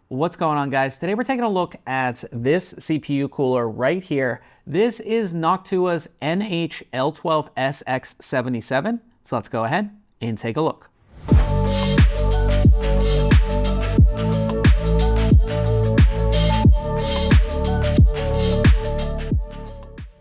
What's going on, guys? Today we're taking a look at this CPU cooler right here. This is Noctua's NH-L12Sx77. So let's go ahead and take a look.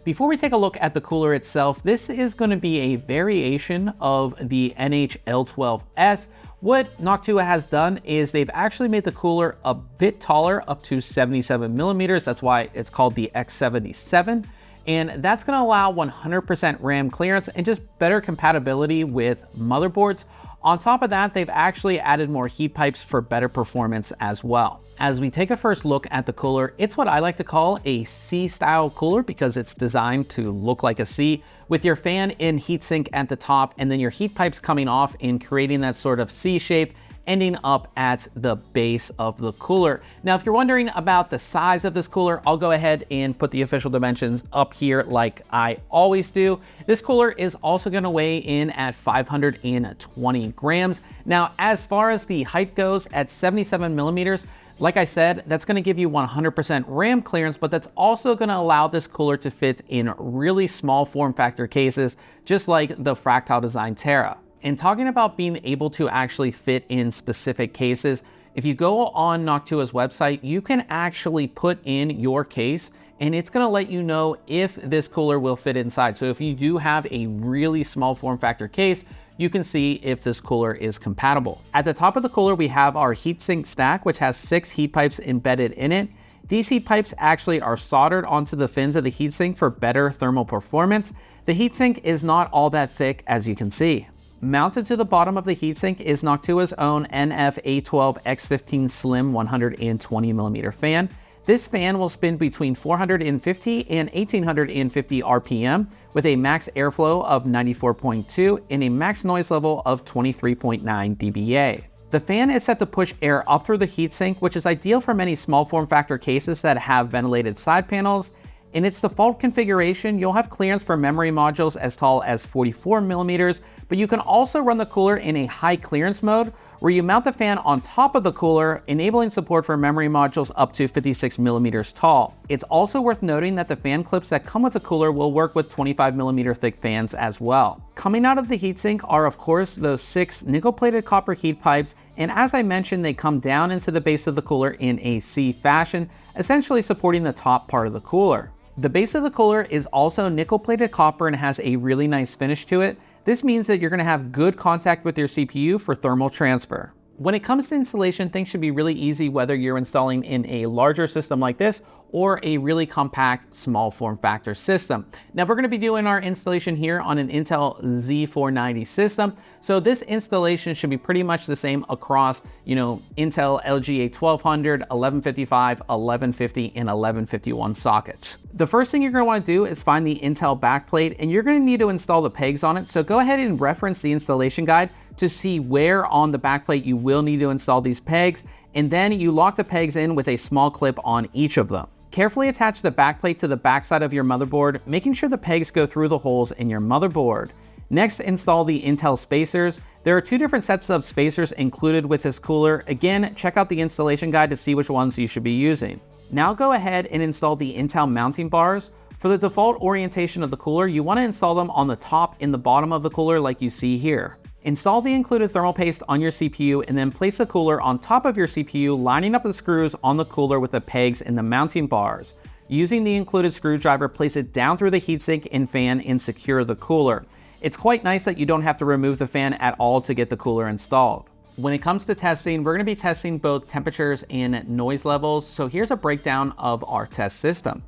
Before we take a look at the cooler itself, this is going to be a variation of the NH-L12S. What Noctua has done is they've actually made the cooler a bit taller, up to 77 millimeters. That's why it's called the X77. And that's going to allow 100% RAM clearance and just better compatibility with motherboards. On top of that, they've actually added more heat pipes for better performance as well. As we take a first look at the cooler, it's what I like to call a C-style cooler because it's designed to look like a C, with your fan in heatsink at the top and then your heat pipes coming off and creating that sort of C shape, ending up at the base of the cooler. Now, if you're wondering about the size of this cooler, I'll go ahead and put the official dimensions up here like I always do. This cooler is also gonna weigh in at 520 grams. Now, as far as the height goes, at 77 millimeters, like I said, that's gonna give you 100% RAM clearance, but that's also gonna allow this cooler to fit in really small form factor cases, just like the Fractal Design Terra. And talking about being able to actually fit in specific cases, if you go on Noctua's website, you can actually put in your case and it's gonna let you know if this cooler will fit inside. So if you do have a really small form factor case, you can see if this cooler is compatible. At the top of the cooler, we have our heatsink stack, which has 6 heat pipes embedded in it. These heat pipes actually are soldered onto the fins of the heatsink for better thermal performance. The heatsink is not all that thick, as you can see. Mounted to the bottom of the heatsink is Noctua's own NF-A12X15 Slim 120 millimeter fan. This fan will spin between 450 and 1850 RPM with a max airflow of 94.2 and a max noise level of 23.9 dBA. The fan is set to push air up through the heatsink, which is ideal for many small form factor cases that have ventilated side panels. In its default configuration, you'll have clearance for memory modules as tall as 44 millimeters, but you can also run the cooler in a high clearance mode where you mount the fan on top of the cooler, enabling support for memory modules up to 56 millimeters tall. It's also worth noting that the fan clips that come with the cooler will work with 25 millimeter thick fans as well. Coming out of the heatsink are, of course, those 6 nickel-plated copper heat pipes, and as I mentioned, they come down into the base of the cooler in a C fashion, essentially supporting the top part of the cooler. The base of the cooler is also nickel-plated copper and has a really nice finish to it. This means that you're going to have good contact with your CPU for thermal transfer. When it comes to installation, things should be really easy whether you're installing in a larger system like this or a really compact small form factor system. Now we're going to be doing our installation here on an Intel Z490 system. So this installation should be pretty much the same across, Intel LGA 1200, 1155, 1150, and 1151 sockets. The first thing you're going to want to do is find the Intel backplate, and you're going to need to install the pegs on it. So go ahead and reference the installation guide to see where on the backplate you will need to install these pegs, and then you lock the pegs in with a small clip on each of them. Carefully attach the backplate to the backside of your motherboard, making sure the pegs go through the holes in your motherboard. Next, install the Intel spacers. There are 2 different sets of spacers included with this cooler. Again, check out the installation guide to see which ones you should be using. Now go ahead and install the Intel mounting bars. For the default orientation of the cooler, you want to install them on the top and the bottom of the cooler like you see here. Install the included thermal paste on your CPU and then place the cooler on top of your CPU, lining up the screws on the cooler with the pegs and the mounting bars. Using the included screwdriver, place it down through the heatsink and fan and secure the cooler. It's quite nice that you don't have to remove the fan at all to get the cooler installed. When it comes to testing, we're going to be testing both temperatures and noise levels. So here's a breakdown of our test system.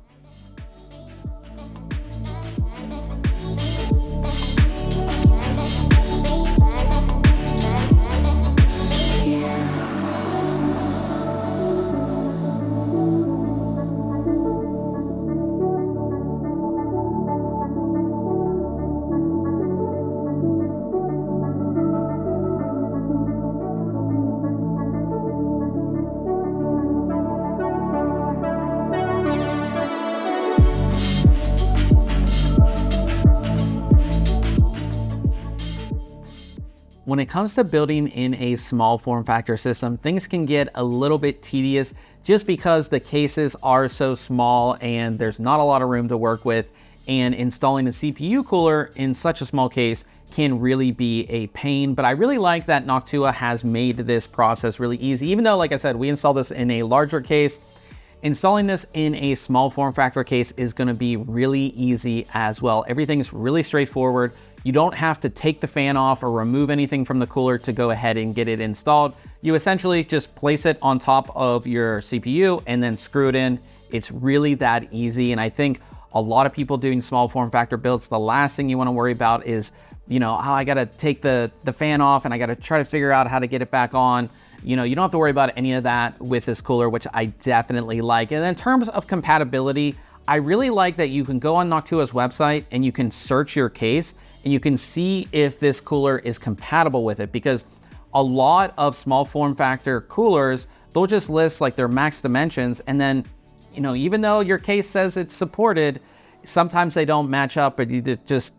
when it comes to building in a small form factor system, things can get a little bit tedious just because the cases are so small and there's not a lot of room to work with. And installing a CPU cooler in such a small case can really be a pain. But I really like that Noctua has made this process really easy. Even though, like I said, we installed this in a larger case, installing this in a small form factor case is going to be really easy as well. Everything's really straightforward. You don't have to take the fan off or remove anything from the cooler to go ahead and get it installed. You essentially just place it on top of your CPU and then screw it in. It's really that easy. And I think a lot of people doing small form factor builds, the last thing you want to worry about is, you know, I got to take the fan off and I got to try to figure out how to get it back on. You know, you don't have to worry about any of that with this cooler, which I definitely like. And in terms of compatibility, I really like that you can go on Noctua's website and you can search your case and you can see if this cooler is compatible with it, because a lot of small form factor coolers, they'll just list like their max dimensions, and then, you know, even though your case says it's supported, sometimes they don't match up, but it just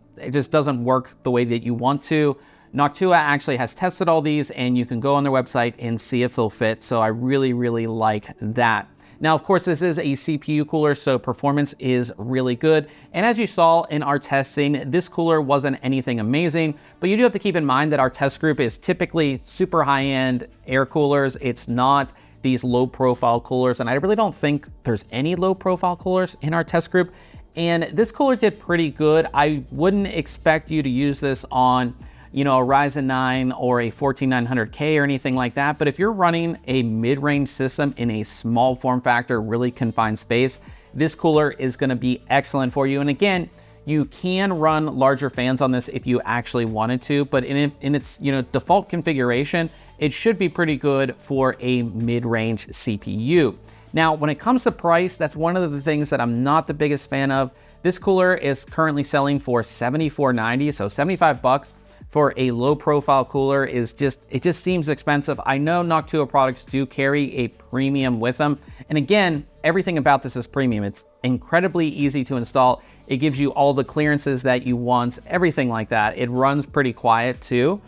doesn't work the way that you want to. Noctua actually has tested all these and you can go on their website and see if they'll fit. So I really, really like that. Now, of course, this is a CPU cooler, so performance is really good. And as you saw in our testing, this cooler wasn't anything amazing, but you do have to keep in mind that our test group is typically super high-end air coolers. It's not these low-profile coolers, and I really don't think there's any low-profile coolers in our test group. And this cooler did pretty good. I wouldn't expect you to use this on, you know, a Ryzen 9 or a 14900K or anything like that. But if you're running a mid-range system in a small form factor, really confined space, this cooler is gonna be excellent for you. And again, you can run larger fans on this if you actually wanted to, but in its, you know, default configuration, it should be pretty good for a mid-range CPU. Now, when it comes to price, that's one of the things that I'm not the biggest fan of. This cooler is currently selling for $74.90, so 75 bucks for a low profile cooler is just seems expensive. I know Noctua products do carry a premium with them. And again, everything about this is premium. It's incredibly easy to install. It gives you all the clearances that you want, everything like that. It runs pretty quiet too,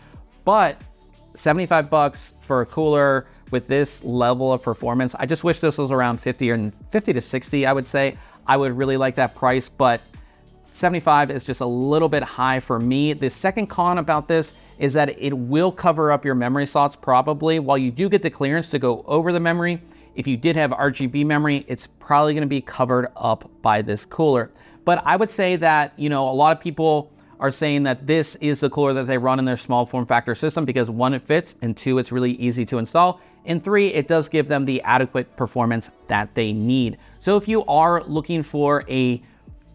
but 75 bucks for a cooler with this level of performance, I just wish this was around 50 to 60, I would say. I would really like that price, but 75 is just a little bit high for me. The second con about this is that it will cover up your memory slots probably. While you do get the clearance to go over the memory, if you did have RGB memory, it's probably gonna be covered up by this cooler. But I would say that, you know, a lot of people are saying that this is the cooler that they run in their small form factor system because one, it fits, and two, it's really easy to install, and three, it does give them the adequate performance that they need. So if you are looking for a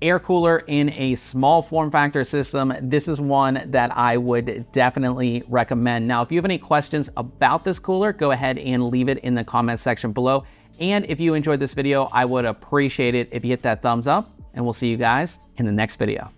air cooler in a small form factor system, this is one that I would definitely recommend. Now, if you have any questions about this cooler, go ahead and leave it in the comment section below. And if you enjoyed this video, I would appreciate it if you hit that thumbs up, and we'll see you guys in the next video.